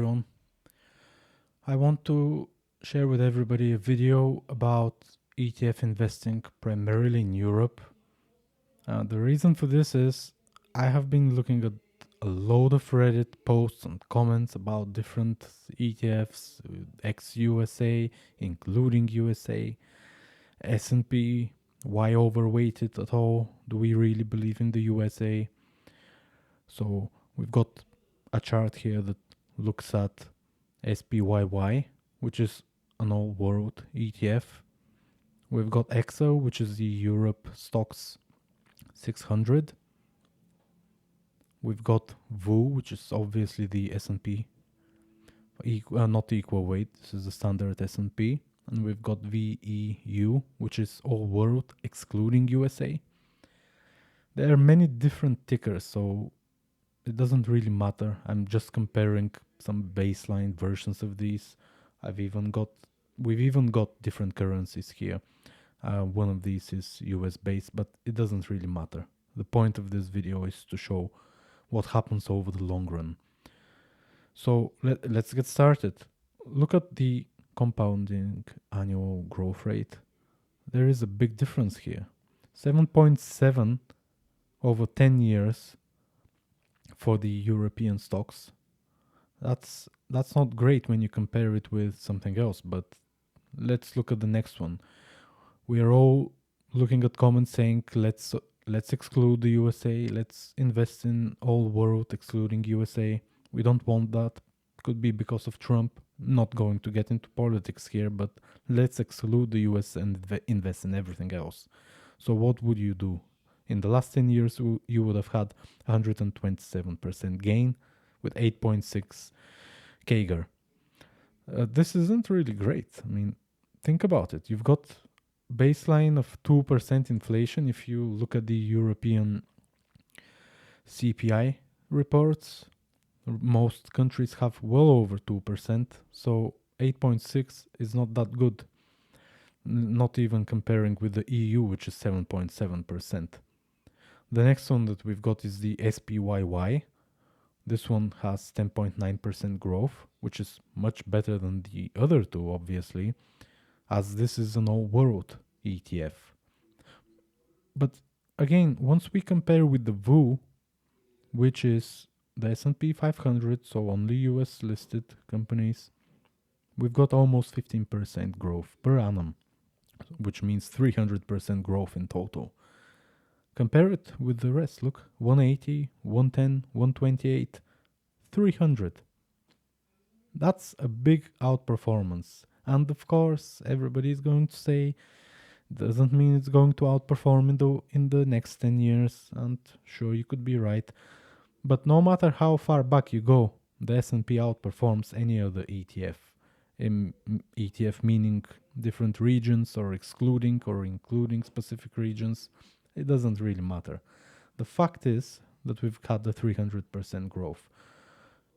Everyone. I want to share with everybody a video about ETF investing primarily in Europe. The reason for this is I have been looking at a load of Reddit posts and comments about different ETFs, ex-USA, including USA, S&P, why overweighted at all, do we really believe in the USA? So we've got a chart here that looks at SPYY, which is an all-world ETF. We've got EXO, which is the Europe Stoxx 600. We've got VU, which is obviously the S&P, not equal weight. This is the standard S&P. And we've got VEU, which is all-world, excluding USA. There are many different tickers, so it doesn't really matter. I'm just comparing some baseline versions of these. We've even got different currencies here. One of these is US based, but it doesn't really matter. The point of this video is to show what happens over the long run. So let's get started. Look at the compounding annual growth rate. There is a big difference here. 7.7 over 10 years for the European stocks. That's not great when you compare it with something else, but let's look at the next one. We are all looking at comments saying let's exclude the USA, let's invest in all world excluding USA. We don't want that. Could be because of Trump. Not going to get into politics here, but let's exclude the US and invest in everything else. So what would you do? In the last 10 years, you would have had 127% gain with 8.6 CAGR. This isn't really great. I mean, think about it. You've got baseline of 2% inflation. If you look at the European CPI reports, most countries have well over 2%. So 8.6 is not that good. Not even comparing with the EU, which is 7.7%. The next one that we've got is the SPYY. This one has 10.9% growth, which is much better than the other two, obviously, as this is an all-world ETF. But again, once we compare with the VU, which is the S&P 500, so only US listed companies, we've got almost 15% growth per annum, which means 300% growth in total. Compare it with the rest. Look, 180, 110, 128, 300. That's a big outperformance. And of course, everybody is going to say, doesn't mean it's going to outperform in the next 10 years. And sure, you could be right. But no matter how far back you go, the S&P outperforms any other ETF. ETF meaning different regions or excluding or including specific regions. It doesn't really matter. The fact is that we've had the 300% growth.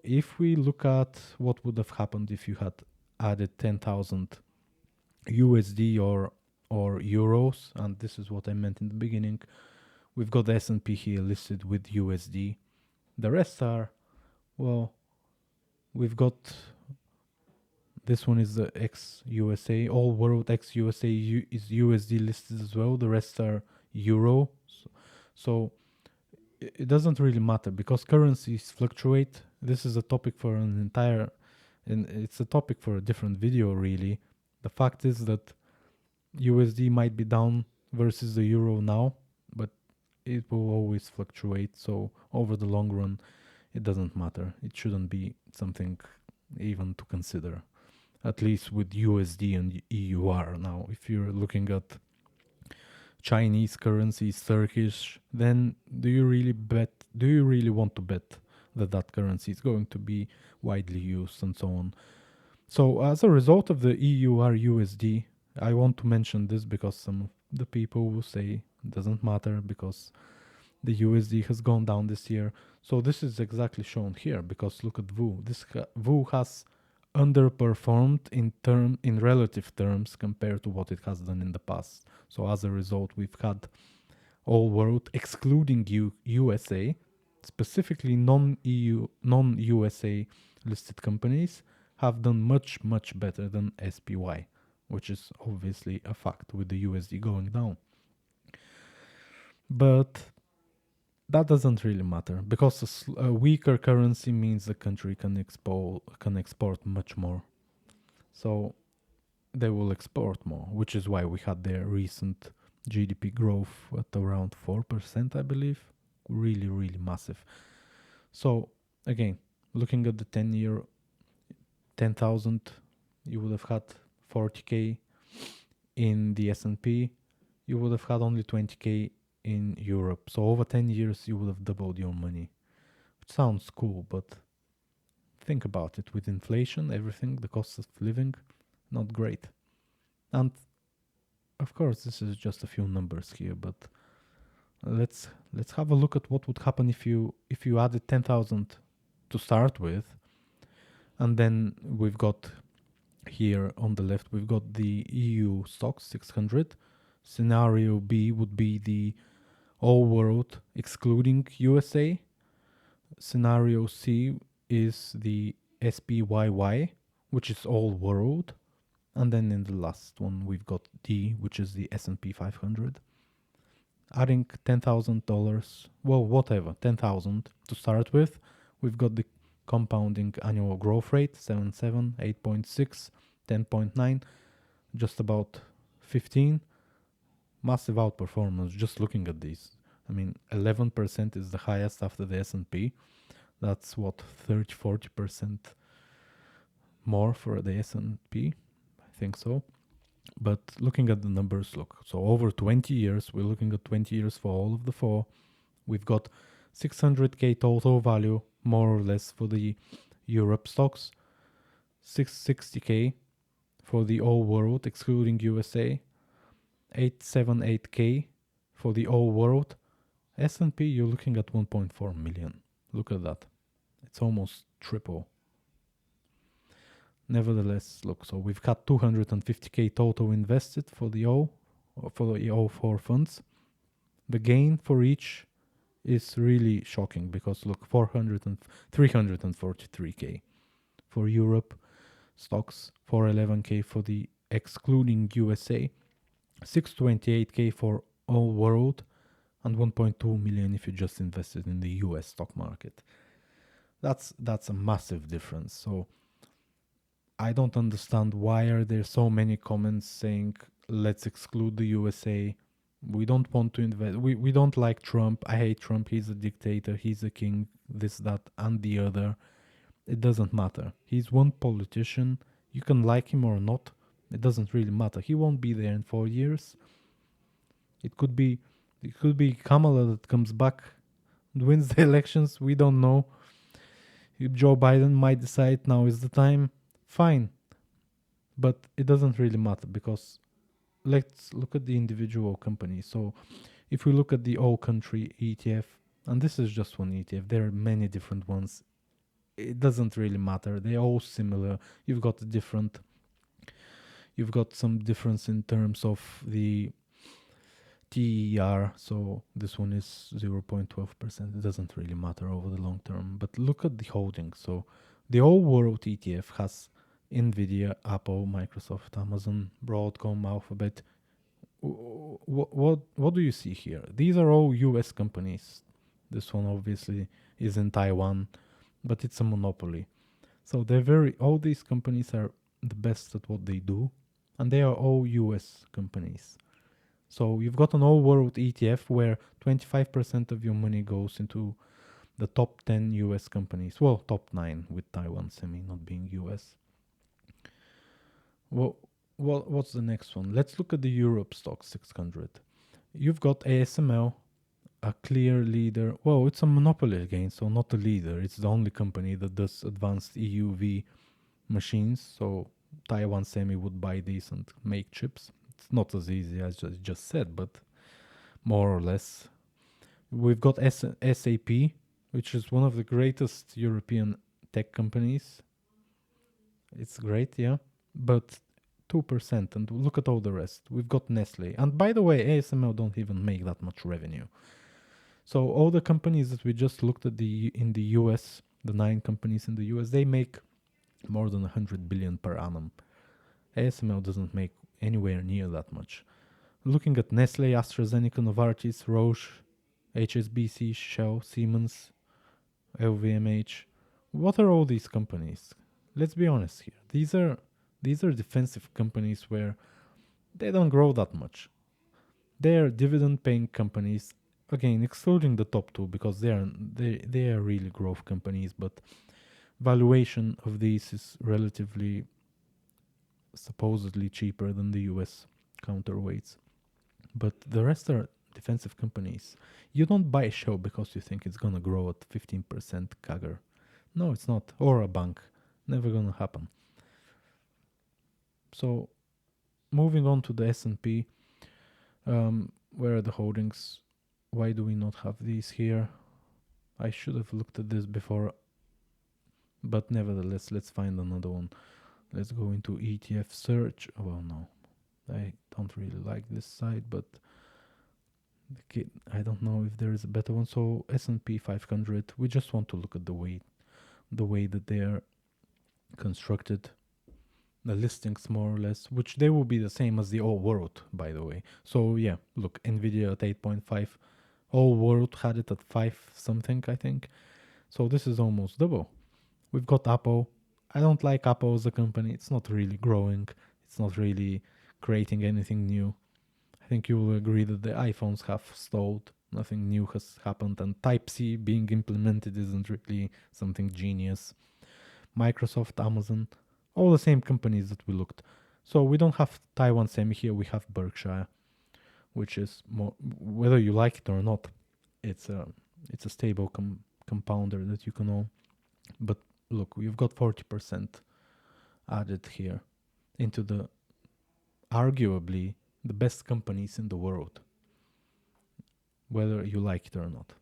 If we look at what would have happened if you had added 10,000 USD or euros, and this is what I meant in the beginning, we've got the S&P here listed with USD. The rest are, well, we've got, this one is the ex-USA, all world ex-USA is USD listed as well. The rest are Euro. So it doesn't really matter because currencies fluctuate. This is a topic for and it's a topic for a different video really. The fact is that USD might be down versus the Euro now, but it will always fluctuate. So over the long run, it doesn't matter. It shouldn't be something even to consider, at least with USD and EUR. Now, if you're looking at Chinese currencies, Turkish, then do you really want to bet that currency is going to be widely used and so on? So as a result of the EUR USD, I want to mention this because some of the people will say it doesn't matter because the USD has gone down this year. So this is exactly shown here because look at VU. VU has underperformed in relative terms compared to what it has done in the past. So as a result, we've had all world excluding USA, specifically non-EU, non-USA listed companies have done much, much better than SPY, which is obviously a fact with the USD going down. But that doesn't really matter because a weaker currency means the country can export much more. So they will export more, which is why we had their recent GDP growth at around 4%, I believe. Really, really massive. So again, looking at the 10-year, 10,000, you would have had 40k in the S&P. You would have had only 20k in Europe. So over 10 years, you would have doubled your money. It sounds cool, but think about it. With inflation, everything, the cost of living, not great. And of course, this is just a few numbers here, but let's have a look at what would happen if you added 10,000 to start with, and then we've got here on the left we've got the EU Stoxx 600. Scenario B would be the all world excluding USA. Scenario C is the SPYY, which is all world. And then in the last one, we've got D, which is the S&P 500. Adding $10,000, well, whatever, 10,000 to start with. We've got the compounding annual growth rate, 7.7, 8.6, 10.9, just about 15. Massive outperformance just looking at these. I mean, 11% is the highest after the S&P. That's what, 30-40% more for the S&P. I think so. But looking at the numbers, look, so over 20 years, we're looking at 20 years for all of the four. We've got 600k total value, more or less, for the Euro Stoxx, 660k for the all world, excluding USA, 878k for the all world. S&P, you're looking at 1.4 million. Look at that. It's almost triple. Nevertheless, look, so we've got 250k total invested for the all four funds. The gain for each is really shocking because look, 343k for Europe Stoxx, 411k for the excluding USA, 628k for all world, and 1.2 million if you just invested in the US stock market. That's a massive difference. So I don't understand why are there so many comments saying let's exclude the USA. We don't want to invest. We don't like Trump. I hate Trump. He's a dictator. He's a king. This, that, and the other. It doesn't matter. He's one politician. You can like him or not. It doesn't really matter. He won't be there in 4 years. It could be Kamala that comes back and wins the elections. We don't know. Joe Biden might decide now is the time. Fine. But it doesn't really matter because let's look at the individual company. So if we look at the all country ETF, and this is just one ETF, there are many different ones. It doesn't really matter. They're all similar. You've got some difference in terms of the TER. So this one is 0.12%. It doesn't really matter over the long term. But look at the holdings. So the all world ETF has Nvidia, Apple, Microsoft, Amazon, Broadcom, Alphabet. What do you see here? These are all US companies. This one obviously is in Taiwan, but it's a monopoly. So all these companies are the best at what they do, and they are all US companies. So you've got an all world ETF where 25% of your money goes into the top 10 US companies. Well, top 9 with Taiwan semi not being US. Well, what's the next one? Let's look at the Euro Stoxx 600. You've got ASML, a clear leader. Well, it's a monopoly again, so not a leader. It's the only company that does advanced EUV machines. So Taiwan Semi would buy these and make chips. It's not as easy as I just said, but more or less. We've got SAP, which is one of the greatest European tech companies. It's great, yeah. But 2%, and look at all the rest. We've got Nestle. And by the way, ASML don't even make that much revenue. So all the companies that we just looked at in the US, the 9 companies in the US, they make more than 100 billion per annum. ASML doesn't make anywhere near that much. Looking at Nestle, AstraZeneca, Novartis, Roche, HSBC, Shell, Siemens, LVMH, what are all these companies? Let's be honest here. These are defensive companies where they don't grow that much. They are dividend-paying companies. Again, excluding the top two because they are really growth companies, but valuation of these is relatively supposedly cheaper than the US counterweights. But the rest are defensive companies. You don't buy a Shell because you think it's gonna grow at 15% CAGR. No, it's not. Or a bank. Never gonna happen. So, moving on to the S&P, where are the holdings? Why do we not have these here? I should have looked at this before, but nevertheless, let's find another one. Let's go into ETF search. Well, no, I don't really like this site, but I don't know if there is a better one. So S&P 500, we just want to look at the way that they are constructed, the listings more or less, which they will be the same as the all world, by the way. So yeah, look, Nvidia at 8.5, all world had it at 5 something, I think. So this is almost double. We've got Apple. I don't like Apple as a company. It's not really growing. It's not really creating anything new. I think you will agree that the iPhones have stalled. Nothing new has happened, and Type-C being implemented isn't really something genius. Microsoft, Amazon, all the same companies that we looked. So we don't have Taiwan Semi here. We have Berkshire, which is more, whether you like it or not, it's a stable compounder that you can own. But look, we've got 40% added here into the arguably the best companies in the world, whether you like it or not.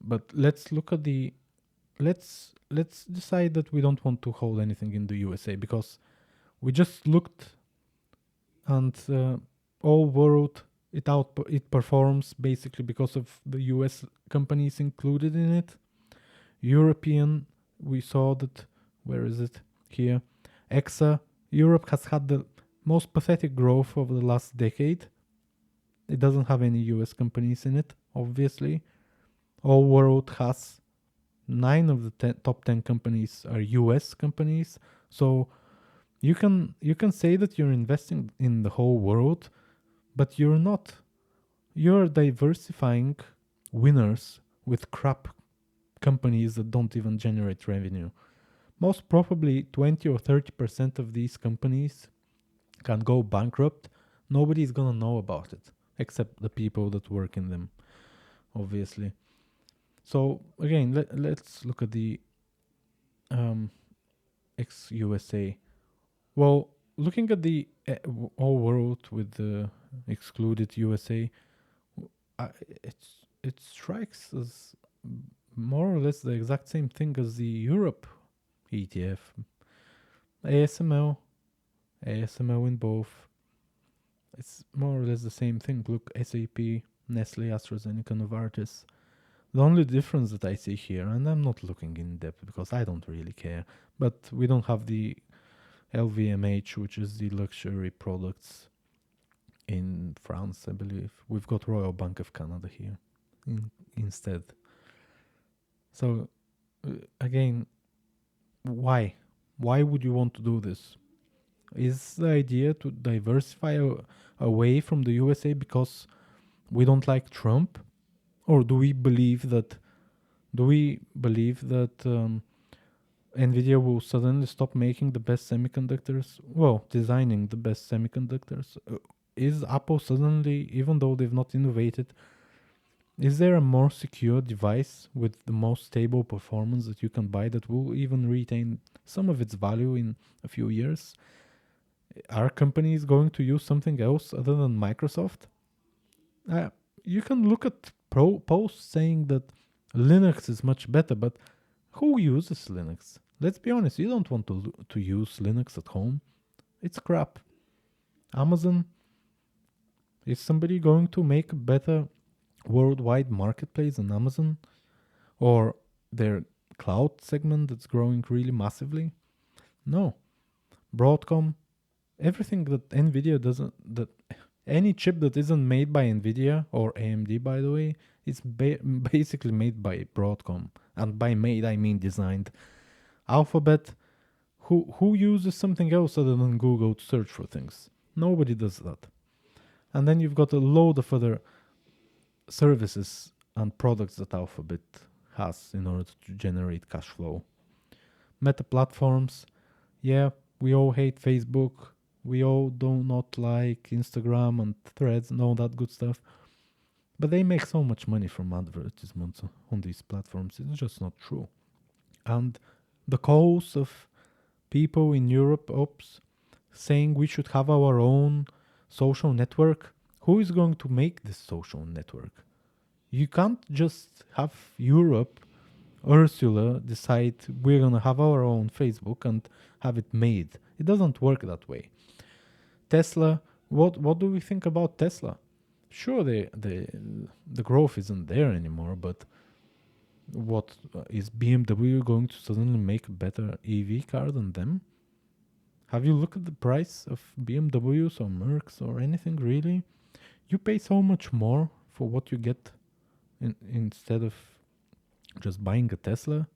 But let's look at the let's decide that we don't want to hold anything in the USA, because we just looked and all world it performs basically because of the US companies included in it. European, we saw that, where is it? Here. EXA, Europe has had the most pathetic growth over the last decade. It doesn't have any US companies in it, obviously. All world has 9 of the top 10 companies are US companies. So you can say that you're investing in the whole world, but you're not. You're diversifying winners with crap companies that don't even generate revenue. Most probably 20 or 30% of these companies can go bankrupt. Nobody's gonna know about it except the people that work in them, obviously. So again, let's look at the ex-USA. Well, looking at the all world with the excluded USA, it strikes as more or less the exact same thing as the Europe ETF. ASML in both. It's more or less the same thing. Look, SAP, Nestle, AstraZeneca, Novartis. The only difference that I see here, and I'm not looking in depth because I don't really care, but we don't have the LVMH, which is the luxury products in France, I believe. We've got Royal Bank of Canada here instead. So again, why? Why would you want to do this? Is the idea to diversify away from the USA because we don't like Trump? Or do we believe that Nvidia will suddenly stop making the best semiconductors? Well, designing the best semiconductors. Is Apple suddenly, even though they've not innovated, is there a more secure device with the most stable performance that you can buy that will even retain some of its value in a few years? Are companies going to use something else other than Microsoft? You can look at posts saying that Linux is much better, but who uses Linux? Let's be honest, you don't want to use Linux at home. It's crap. Amazon, is somebody going to make a better worldwide marketplace than Amazon? Or their cloud segment that's growing really massively? No. Broadcom, everything that Nvidia doesn't, that any chip that isn't made by Nvidia or AMD, by the way, is basically made by Broadcom. And by made, I mean designed. Alphabet, who uses something else other than Google to search for things? Nobody does that. And then you've got a load of other services and products that Alphabet has in order to generate cash flow. Meta platforms, yeah, we all hate Facebook. We all do not like Instagram and Threads and all that good stuff. But they make so much money from advertisements on these platforms. It's just not true. And the calls of people in Europe, saying we should have our own social network. Who is going to make this social network? You can't just have Europe, Ursula, decide we're going to have our own Facebook and have it made. It doesn't work that way. Tesla, what do we think about Tesla? Sure, the growth isn't there anymore, but what is BMW going to suddenly make a better EV car than them? Have you looked at the price of BMWs or Mercs or anything really? You pay so much more for what you get instead of just buying a Tesla.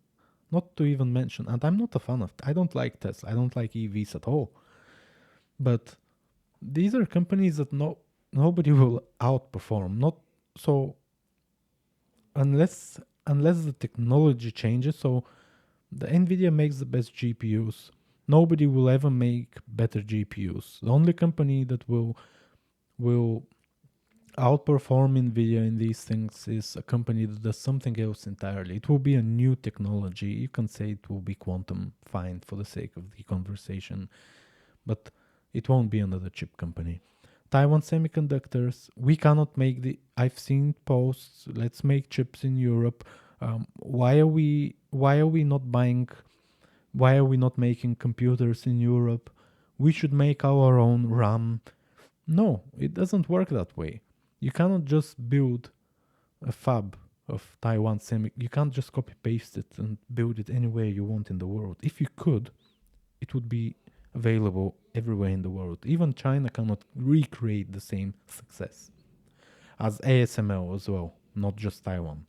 Not to even mention, and I'm not a fan of, I don't like Tesla, I don't like EVs at all. But these are companies that nobody will outperform. Not so unless the technology changes. So the Nvidia makes the best GPUs. Nobody will ever make better GPUs. The only company that will outperform Nvidia in these things is a company that does something else entirely. It will be a new technology. You can say it will be quantum, fine, for the sake of the conversation, but it won't be another chip company. Taiwan Semiconductors, we cannot make the, I've seen posts, let's make chips in Europe. Why are we not buying, why are we not making computers in Europe? We should make our own RAM. No, it doesn't work that way. You cannot just build a fab of Taiwan Semi. You can't just copy paste it and build it anywhere you want in the world. If you could, it would be available everywhere in the world. Even China cannot recreate the same success as ASML as well, not just Taiwan.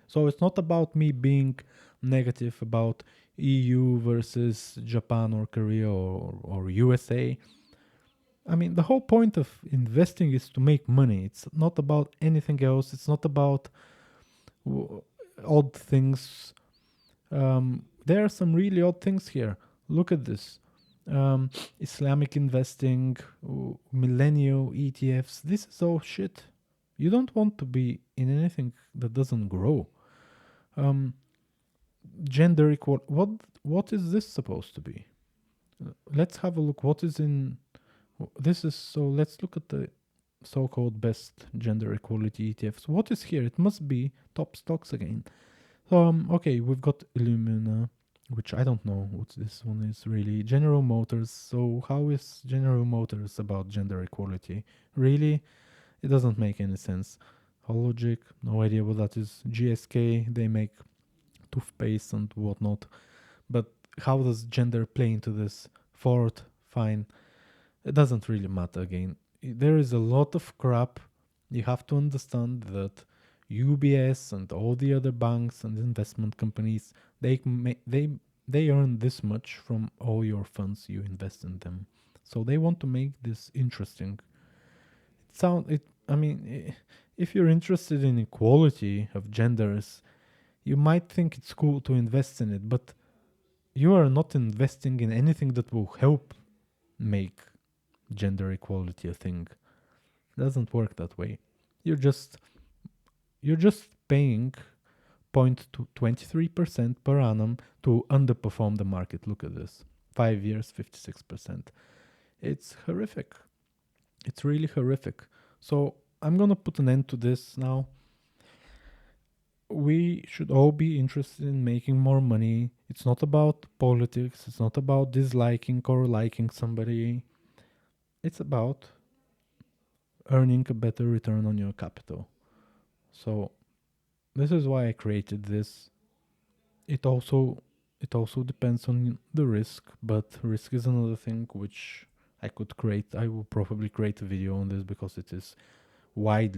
So it's not about me being negative about EU versus Japan or Korea or USA. I mean, the whole point of investing is to make money. It's not about anything else. It's not about odd things. There are some really odd things here. Look at this. Islamic investing, millennial ETFs. This is all shit. You don't want to be in anything that doesn't grow. Gender equal. What is this supposed to be? Let's have a look. What is in this is so. Let's look at the so-called best gender equality ETFs. What is here? It must be top stocks again. Okay, we've got Illumina, which I don't know what this one is really. General Motors. So how is General Motors about gender equality? Really? It doesn't make any sense. Hologic, no idea what that is. GSK, they make toothpaste and whatnot. But how does gender play into this? Ford, fine. It doesn't really matter again. There is a lot of crap. You have to understand that UBS and all the other banks and investment companies, they earn this much from all your funds you invest in them. So they want to make this interesting. If you're interested in equality of genders, you might think it's cool to invest in it, but you are not investing in anything that will help make gender equality a thing. It doesn't work that way. You're just paying 0.23% per annum to underperform the market. Look at this. 5 years, 56%. It's horrific. It's really horrific. So I'm going to put an end to this now. We should all be interested in making more money. It's not about politics. It's not about disliking or liking somebody. It's about earning a better return on your capital. So this is why I created this. it also depends on the risk, but risk is another thing which I will probably create a video on this because it is I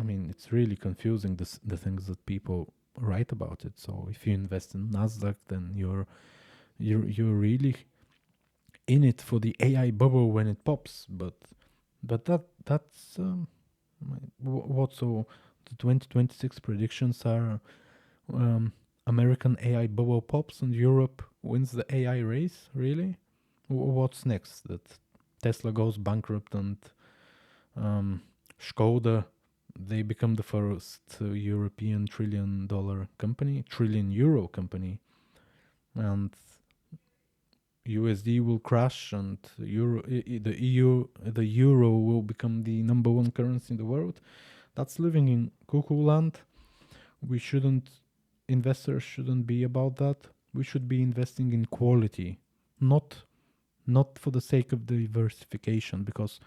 mean, it's really confusing, the things that people write about it. So if you invest in Nasdaq, then you're really in it for the AI bubble when it pops. But that's what so the 2026 predictions are, American AI bubble pops and Europe wins the AI race. Really, what's next? That Tesla goes bankrupt and Skoda, they become the first European trillion euro company, and USD will crash, and the euro will become the number one currency in the world. That's living in cuckoo land. We shouldn't Investors shouldn't be about that. We should be investing in quality, not for the sake of diversification, because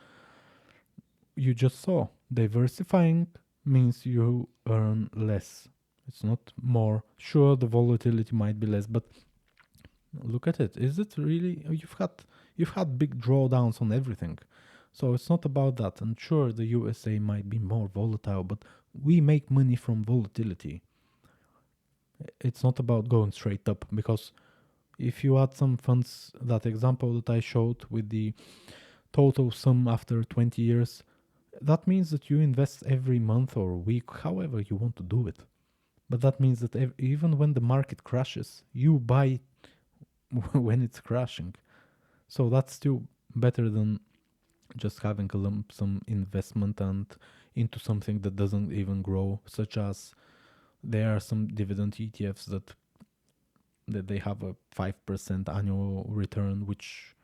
you just saw diversifying means you earn less. It's not more. Sure, the volatility might be less, but look at it. Is it really? You've had big drawdowns on everything, so it's not about that. And sure, the USA might be more volatile, but we make money from volatility. It's not about going straight up, because if you add some funds, that example that I showed with the total sum after 20 years, that means that you invest every month or week, however you want to do it. But that means that even when the market crashes, you buy when it's crashing. So that's still better than just having a lump sum investment and into something that doesn't even grow, such as there are some dividend ETFs that they have a 5% annual return, which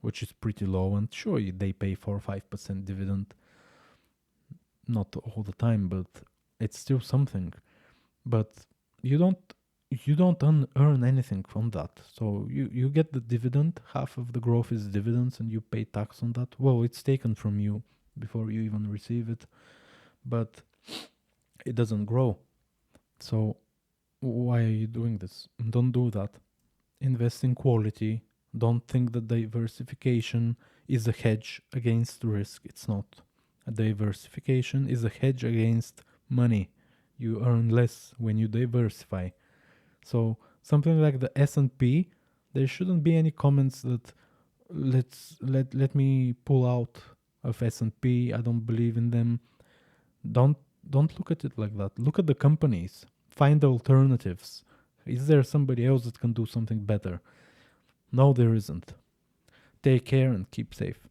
is pretty low, and sure they pay 4 or 5% dividend, not all the time, but it's still something. But you don't earn anything from that. So you get the dividend, half of the growth is dividends, and you pay tax on that. Well, it's taken from you before you even receive it, but it doesn't grow. So why are you doing this? Don't do that. Invest in quality. Don't think that diversification is a hedge against risk. It's not. A diversification is a hedge against money. You earn less when you diversify. So something like the S&P, there shouldn't be any comments that let me pull out of S&P. I don't believe in them. Don't look at it like that. Look at the companies. Find alternatives. Is there somebody else that can do something better? No, there isn't. Take care and keep safe.